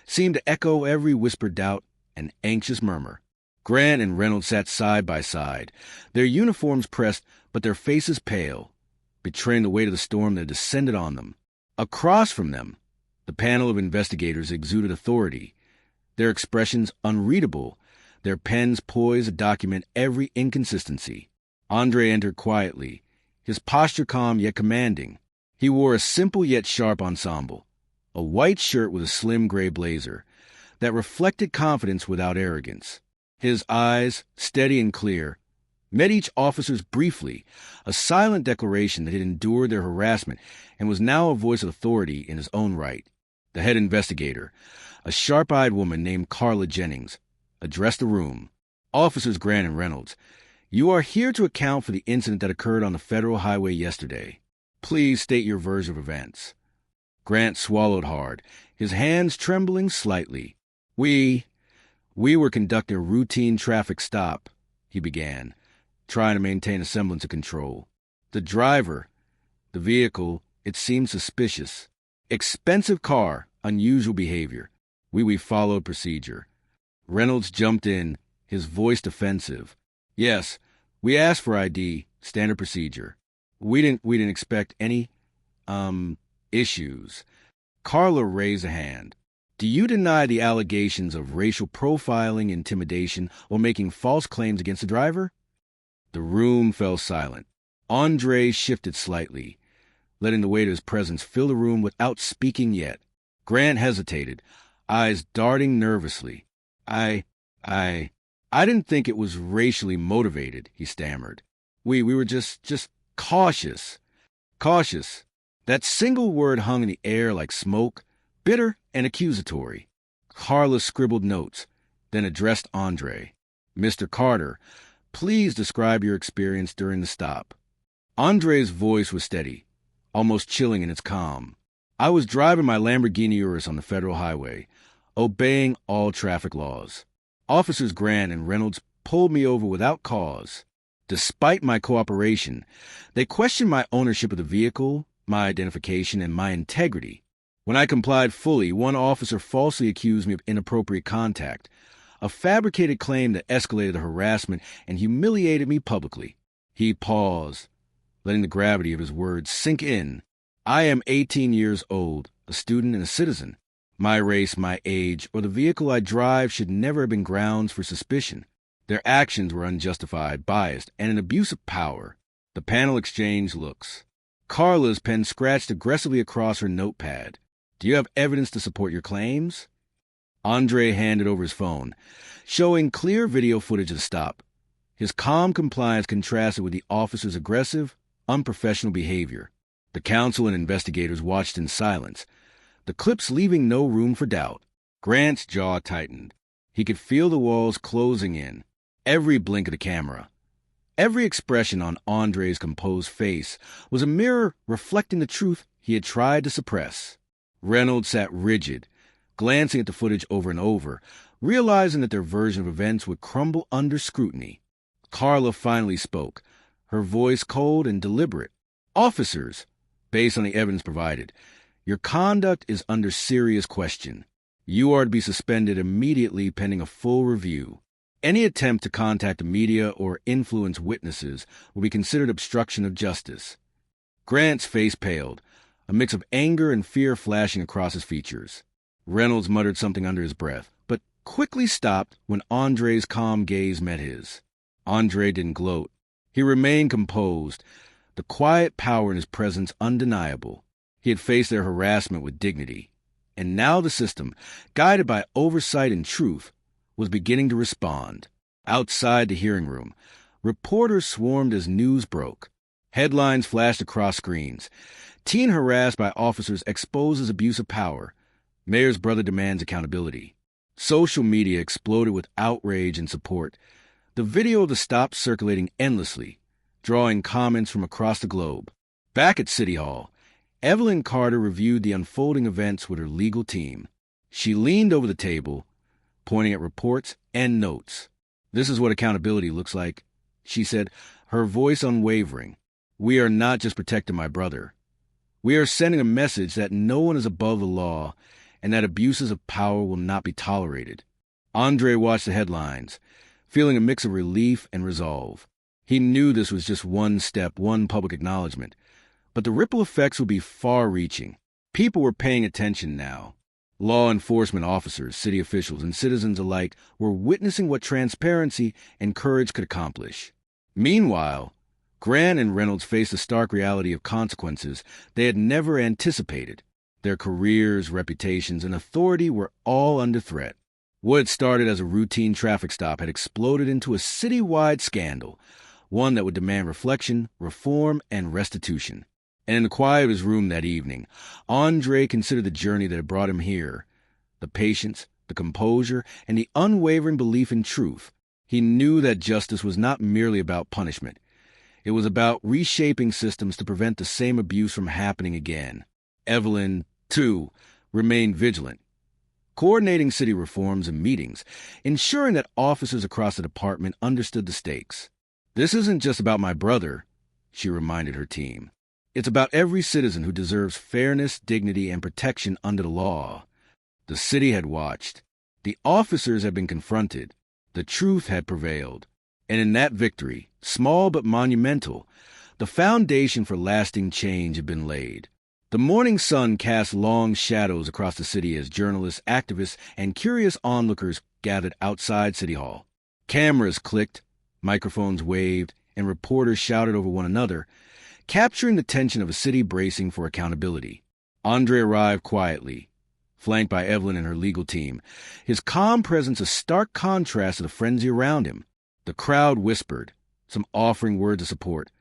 seemed to echo every whispered doubt and anxious murmur. Grant and Reynolds sat side by side, their uniforms pressed but their faces pale, betraying the weight of the storm that descended on them. Across from them, the panel of investigators exuded authority, their expressions unreadable, their pens poised to document every inconsistency. Andre entered quietly, his posture calm yet commanding. He wore a simple yet sharp ensemble, a white shirt with a slim gray blazer that reflected confidence without arrogance. His eyes, steady and clear, met each officer's briefly, a silent declaration that had endured their harassment and was now a voice of authority in his own right. The head investigator, a sharp-eyed woman named Carla Jennings, addressed the room. "Officers Grant and Reynolds, you are here to account for the incident that occurred on the federal highway yesterday. Please state your version of events." Grant swallowed hard, his hands trembling slightly. We were conducting a routine traffic stop," he began, trying to maintain a semblance of control. "The driver, the vehicle, it seemed suspicious. Expensive car, unusual behavior. We followed procedure." Reynolds jumped in, his voice defensive. "Yes, we asked for ID, standard procedure. We didn't expect any, issues." Carla raised a hand. "Do you deny the allegations of racial profiling, intimidation, or making false claims against the driver?" The room fell silent. Andre shifted slightly, letting the weight of his presence fill the room without speaking yet. Grant hesitated, eyes darting nervously. I didn't think it was racially motivated," he stammered. We were just cautious. Cautious. That single word hung in the air like smoke, bitter and accusatory. Carla scribbled notes, then addressed Andre. "Mr. Carter, please describe your experience during the stop." Andre's voice was steady, almost chilling in its calm. "I was driving my Lamborghini Urus on the federal highway, obeying all traffic laws. Officers Grant and Reynolds pulled me over without cause. Despite my cooperation, they questioned my ownership of the vehicle, my identification, and my integrity. When I complied fully, one officer falsely accused me of inappropriate contact, a fabricated claim that escalated the harassment and humiliated me publicly." He paused, letting the gravity of his words sink in. "I am 18 years old, a student and a citizen. My race, my age, or the vehicle I drive should never have been grounds for suspicion. Their actions were unjustified, biased, and an abuse of power." The panel exchanged looks. Carla's pen scratched aggressively across her notepad. "Do you have evidence to support your claims?" Andre handed over his phone, showing clear video footage of the stop. His calm compliance contrasted with the officer's aggressive, unprofessional behavior. The counsel and investigators watched in silence, the clips leaving no room for doubt. Grant's jaw tightened. He could feel the walls closing in. Every blink of the camera, every expression on Andre's composed face was a mirror reflecting the truth he had tried to suppress. Reynolds sat rigid, glancing at the footage over and over, realizing that their version of events would crumble under scrutiny. Carla finally spoke, her voice cold and deliberate. "Officers, based on the evidence provided, your conduct is under serious question. You are to be suspended immediately pending a full review. Any attempt to contact the media or influence witnesses will be considered obstruction of justice." Grant's face paled, a mix of anger and fear flashing across his features. Reynolds muttered something under his breath, but quickly stopped when Andre's calm gaze met his. Andre didn't gloat. He remained composed, the quiet power in his presence undeniable. He had faced their harassment with dignity. And now the system, guided by oversight and truth, was beginning to respond. Outside the hearing room, reporters swarmed as news broke. Headlines flashed across screens. "Teen harassed by officers exposes abuse of power. Mayor's brother demands accountability." Social media exploded with outrage and support. The video of the stop circulating endlessly, drawing comments from across the globe. Back at City Hall, Evelyn Carter reviewed the unfolding events with her legal team. She leaned over the table, pointing at reports and notes. "This is what accountability looks like," she said, her voice unwavering. "We are not just protecting my brother. We are sending a message that no one is above the law and that abuses of power will not be tolerated." Andre watched the headlines, feeling a mix of relief and resolve. He knew this was just one step, one public acknowledgement, but the ripple effects would be far-reaching. People were paying attention now. Law enforcement officers, city officials, and citizens alike were witnessing what transparency and courage could accomplish. Meanwhile, Grant and Reynolds faced the stark reality of consequences they had never anticipated. Their careers, reputations, and authority were all under threat. What had started as a routine traffic stop had exploded into a city-wide scandal, one that would demand reflection, reform, and restitution. And in the quiet of his room that evening, Andre considered the journey that had brought him here, the patience, the composure, and the unwavering belief in truth. He knew that justice was not merely about punishment. It was about reshaping systems to prevent the same abuse from happening again. Evelyn, too, remained vigilant, coordinating city reforms and meetings, ensuring that officers across the department understood the stakes. "This isn't just about my brother," she reminded her team. "It's about every citizen who deserves fairness, dignity, and protection under the law." The city had watched. The officers had been confronted. The truth had prevailed. And in that victory, small but monumental, the foundation for lasting change had been laid. The morning sun cast long shadows across the city as journalists, activists, and curious onlookers gathered outside City Hall. Cameras clicked, microphones waved, and reporters shouted over one another, capturing the tension of a city bracing for accountability. Andre arrived quietly, flanked by Evelyn and her legal team, his calm presence a stark contrast to the frenzy around him. The crowd whispered, some offering words of support,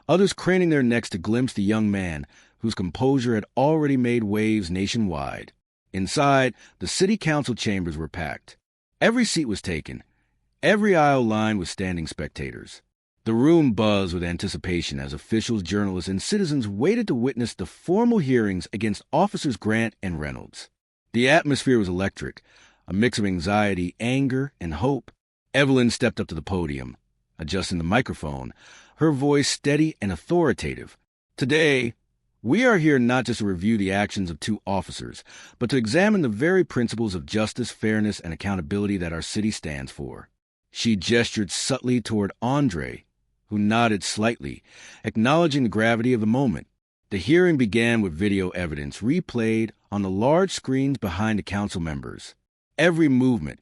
others craning their necks to glimpse the young man whose composure had already made waves nationwide. Inside, the city council chambers were packed. Every seat was taken, every aisle lined with standing spectators. The room buzzed with anticipation as officials, journalists, and citizens waited to witness the formal hearings against Officers Grant and Reynolds. The atmosphere was electric, a mix of anxiety, anger, and hope. Evelyn stepped up to the podium, adjusting the microphone, her voice steady and authoritative. Today, we are here not just to review the actions of two officers, but to examine the very principles of justice, fairness, and accountability that our city stands for. She gestured subtly toward Andre, who nodded slightly, acknowledging the gravity of the moment. The hearing began with video evidence replayed on the large screens behind the council members. Every movement,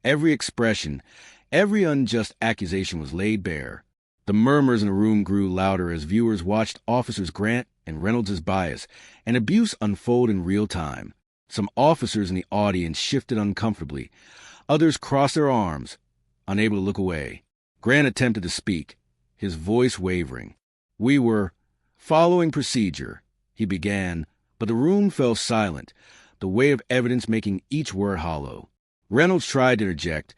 every expression, every unjust accusation was laid bare. The murmurs in the room grew louder as viewers watched Officers Grant and Reynolds' bias and abuse unfold in real time. Some officers in the audience shifted uncomfortably. Others crossed their arms, unable to look away. Grant attempted to speak, his voice wavering. "We were following procedure," he began, but the room fell silent, the weight of evidence making each word hollow. Reynolds tried to interject,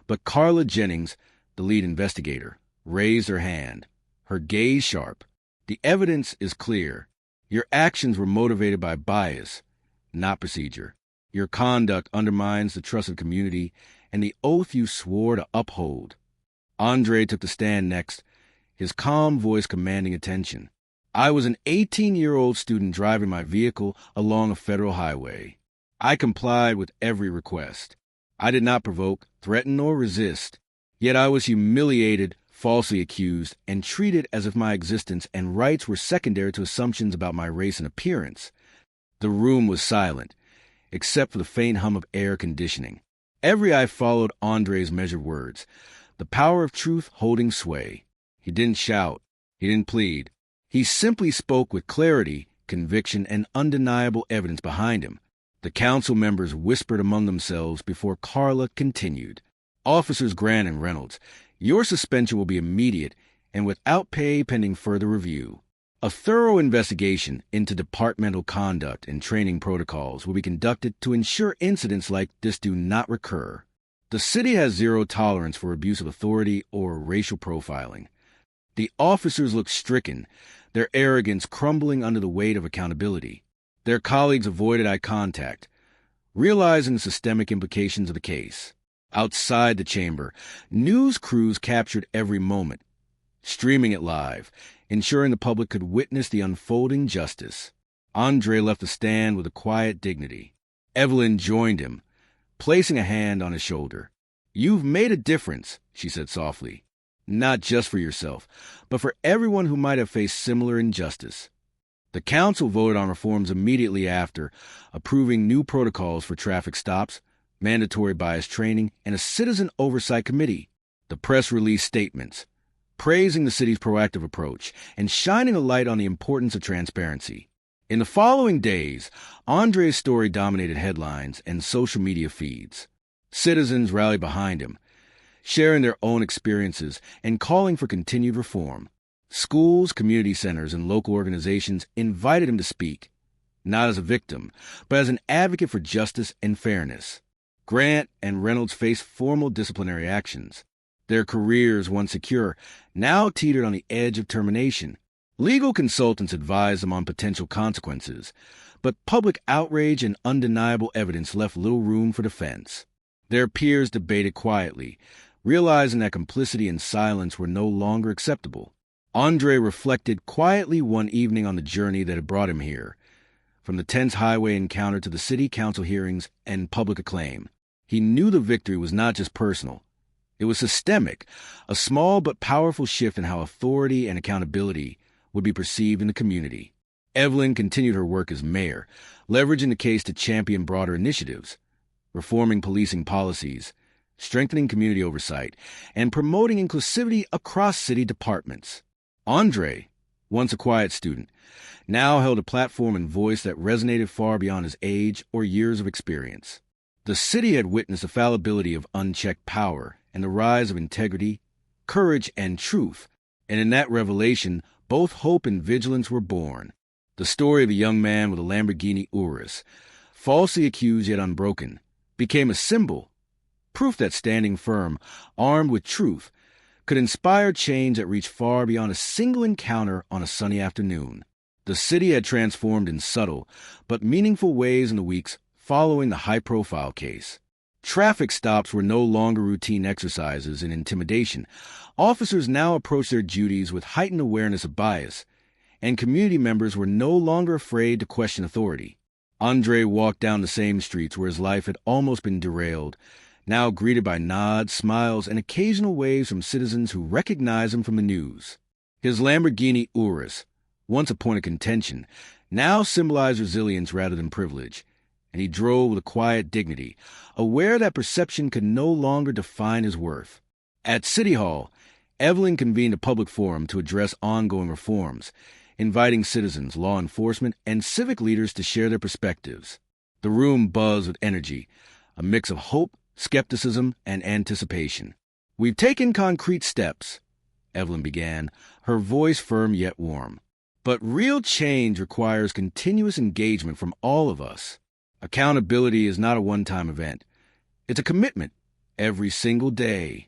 but Carla Jennings, the lead investigator, raised her hand, her gaze sharp. "The evidence is clear. Your actions were motivated by bias, not procedure. Your conduct undermines the trust of the community and the oath you swore to uphold." Andre took the stand next, his calm voice commanding attention. "I was an 18-year-old student driving my vehicle along a federal highway. I complied with every request. I did not provoke, threaten, or resist. Yet I was humiliated, falsely accused, and treated as if my existence and rights were secondary to assumptions about my race and appearance." The room was silent, except for the faint hum of air conditioning. Every eye followed Andre's measured words, the power of truth holding sway. He didn't shout. He didn't plead. He simply spoke with clarity, conviction, and undeniable evidence behind him. The council members whispered among themselves before Carla continued. "Officers Grant and Reynolds, your suspension will be immediate and without pay pending further review. A thorough investigation into departmental conduct and training protocols will be conducted to ensure incidents like this do not recur. The city has zero tolerance for abuse of authority or racial profiling." The officers looked stricken, their arrogance crumbling under the weight of accountability. Their colleagues avoided eye contact, realizing the systemic implications of the case. Outside the chamber, news crews captured every moment, streaming it live, ensuring the public could witness the unfolding justice. Andre left the stand with a quiet dignity. Evelyn joined him, placing a hand on his shoulder. "You've made a difference," she said softly. "Not just for yourself, but for everyone who might have faced similar injustice." The council voted on reforms immediately after, approving new protocols for traffic stops, mandatory bias training, and a citizen oversight committee. The press released statements, praising the city's proactive approach and shining a light on the importance of transparency. In the following days, Andre's story dominated headlines and social media feeds. Citizens rallied behind him, sharing their own experiences and calling for continued reform. Schools, community centers, and local organizations invited him to speak, not as a victim, but as an advocate for justice and fairness. Grant and Reynolds faced formal disciplinary actions. Their careers, once secure, now teetered on the edge of termination. Legal consultants advised them on potential consequences, but public outrage and undeniable evidence left little room for defense. Their peers debated quietly, realizing that complicity and silence were no longer acceptable. Andre reflected quietly one evening on the journey that had brought him here, from the tense highway encounter to the city council hearings and public acclaim. He knew the victory was not just personal. It was systemic, a small but powerful shift in how authority and accountability would be perceived in the community. Evelyn continued her work as mayor, leveraging the case to champion broader initiatives, reforming policing policies, strengthening community oversight, and promoting inclusivity across city departments. Andre, once a quiet student, now held a platform and voice that resonated far beyond his age or years of experience. The city had witnessed the fallibility of unchecked power and the rise of integrity, courage, and truth, and in that revelation, both hope and vigilance were born. The story of a young man with a Lamborghini Urus, falsely accused yet unbroken, became a symbol, proof that standing firm, armed with truth, could inspire change that reached far beyond a single encounter on a sunny afternoon. The city had transformed in subtle but meaningful ways in the weeks following the high-profile case. Traffic stops were no longer routine exercises in intimidation. Officers now approached their duties with heightened awareness of bias, and community members were no longer afraid to question authority. Andre walked down the same streets where his life had almost been derailed, now greeted by nods, smiles, and occasional waves from citizens who recognized him from the news. His Lamborghini Urus, once a point of contention, now symbolized resilience rather than privilege, and he drove with a quiet dignity, aware that perception could no longer define his worth. At City Hall, Evelyn convened a public forum to address ongoing reforms, inviting citizens, law enforcement, and civic leaders to share their perspectives. The room buzzed with energy, a mix of hope, skepticism, and anticipation. "We've taken concrete steps," Evelyn began, her voice firm yet warm. "But real change requires continuous engagement from all of us. Accountability is not a one-time event. It's a commitment, every single day."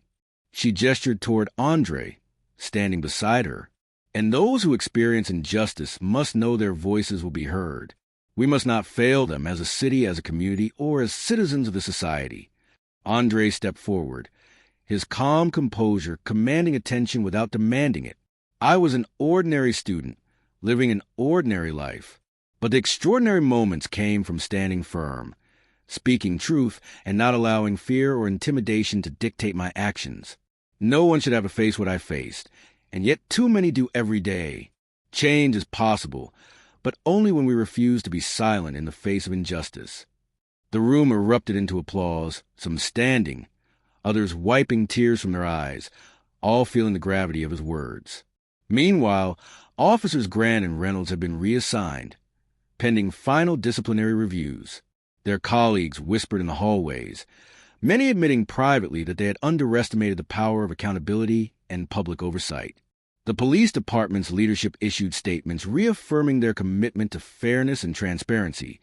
She gestured toward Andre, standing beside her. "And those who experience injustice must know their voices will be heard. We must not fail them as a city, as a community, or as citizens of the society." Andre stepped forward, his calm composure commanding attention without demanding it. "I was an ordinary student, living an ordinary life. But the extraordinary moments came from standing firm, speaking truth, and not allowing fear or intimidation to dictate my actions. No one should have to face what I faced, and yet too many do every day. Change is possible, but only when we refuse to be silent in the face of injustice." The room erupted into applause, some standing, others wiping tears from their eyes, all feeling the gravity of his words. Meanwhile, Officers Grant and Reynolds had been reassigned, pending final disciplinary reviews. Their colleagues whispered in the hallways, many admitting privately that they had underestimated the power of accountability and public oversight. The police department's leadership issued statements reaffirming their commitment to fairness and transparency,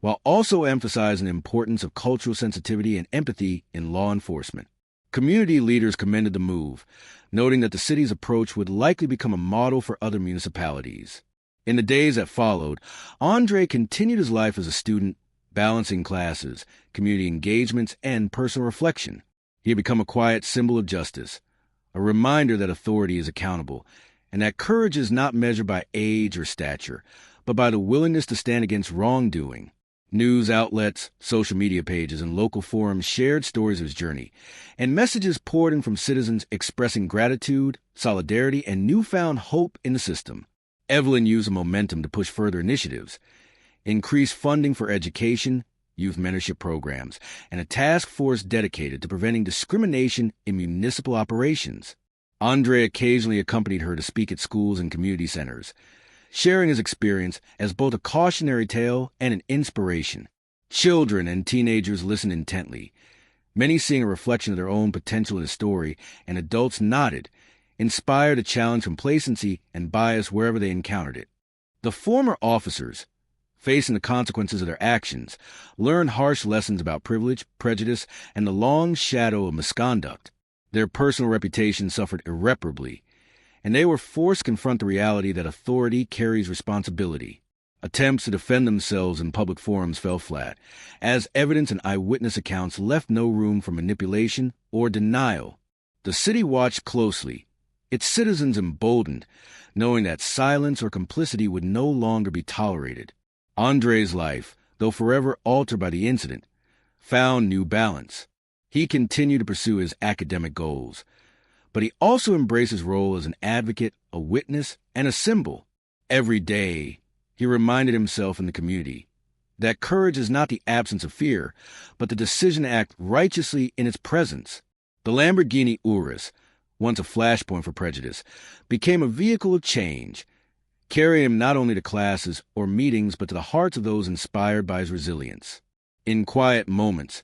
while also emphasizing the importance of cultural sensitivity and empathy in law enforcement. Community leaders commended the move, noting that the city's approach would likely become a model for other municipalities. In the days that followed, Andre continued his life as a student, balancing classes, community engagements, and personal reflection. He had become a quiet symbol of justice, a reminder that authority is accountable, and that courage is not measured by age or stature, but by the willingness to stand against wrongdoing. News outlets, social media pages, and local forums shared stories of his journey, and messages poured in from citizens expressing gratitude, solidarity, and newfound hope in the system. Evelyn used the momentum to push further initiatives, increase funding for education, youth mentorship programs, and a task force dedicated to preventing discrimination in municipal operations. Andre occasionally accompanied her to speak at schools and community centers, sharing his experience as both a cautionary tale and an inspiration. Children and teenagers listened intently, many seeing a reflection of their own potential in the story, and adults nodded, inspired to challenge complacency and bias wherever they encountered it. The former officers, facing the consequences of their actions, learned harsh lessons about privilege, prejudice, and the long shadow of misconduct. Their personal reputations suffered irreparably, and they were forced to confront the reality that authority carries responsibility. Attempts to defend themselves in public forums fell flat, as evidence and eyewitness accounts left no room for manipulation or denial. The city watched closely, its citizens emboldened, knowing that silence or complicity would no longer be tolerated. Andre's life, though forever altered by the incident, found new balance. He continued to pursue his academic goals, but he also embraced his role as an advocate, a witness, and a symbol. Every day, he reminded himself and the community that courage is not the absence of fear, but the decision to act righteously in its presence. The Lamborghini Urus, once a flashpoint for prejudice, became a vehicle of change, carrying him not only to classes or meetings but to the hearts of those inspired by his resilience. In quiet moments,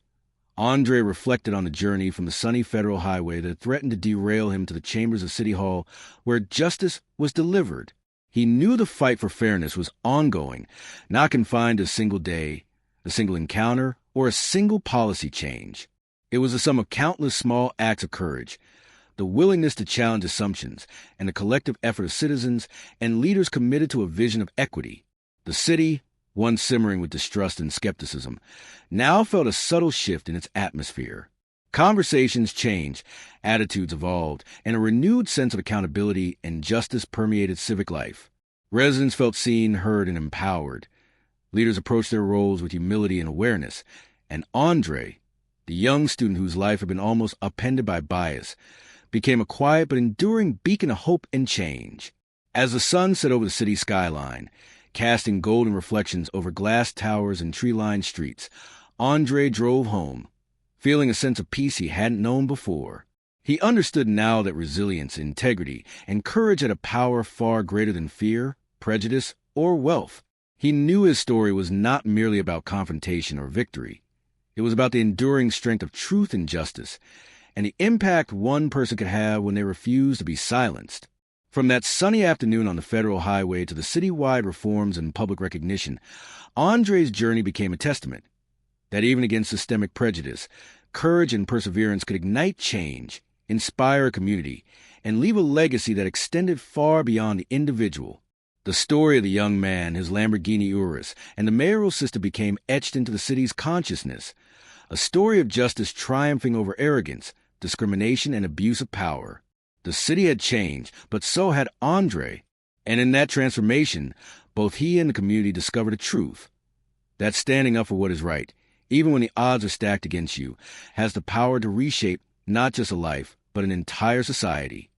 Andre reflected on the journey from the sunny federal highway that threatened to derail him to the chambers of City Hall, where justice was delivered. He knew the fight for fairness was ongoing, not confined to a single day, a single encounter, or a single policy change. It was the sum of countless small acts of courage, the willingness to challenge assumptions, and the collective effort of citizens and leaders committed to a vision of equity. The city, once simmering with distrust and skepticism, now felt a subtle shift in its atmosphere. Conversations changed, attitudes evolved, and a renewed sense of accountability and justice permeated civic life. Residents felt seen, heard, and empowered. Leaders approached their roles with humility and awareness, and Andre, the young student whose life had been almost upended by bias, became a quiet but enduring beacon of hope and change. As the sun set over the city skyline, casting golden reflections over glass towers and tree-lined streets, Andre drove home, feeling a sense of peace he hadn't known before. He understood now that resilience, integrity, and courage had a power far greater than fear, prejudice, or wealth. He knew his story was not merely about confrontation or victory. It was about the enduring strength of truth and justice, and the impact one person could have when they refused to be silenced. From that sunny afternoon on the federal highway to the citywide reforms and public recognition, Andre's journey became a testament that even against systemic prejudice, courage and perseverance could ignite change, inspire a community, and leave a legacy that extended far beyond the individual. The story of the young man, his Lamborghini Urus, and the mayoral sister became etched into the city's consciousness, a story of justice triumphing over arrogance, discrimination, and abuse of power. The city had changed, but so had Andre, and in that transformation, both he and the community discovered a truth, that standing up for what is right, even when the odds are stacked against you, has the power to reshape not just a life, but an entire society.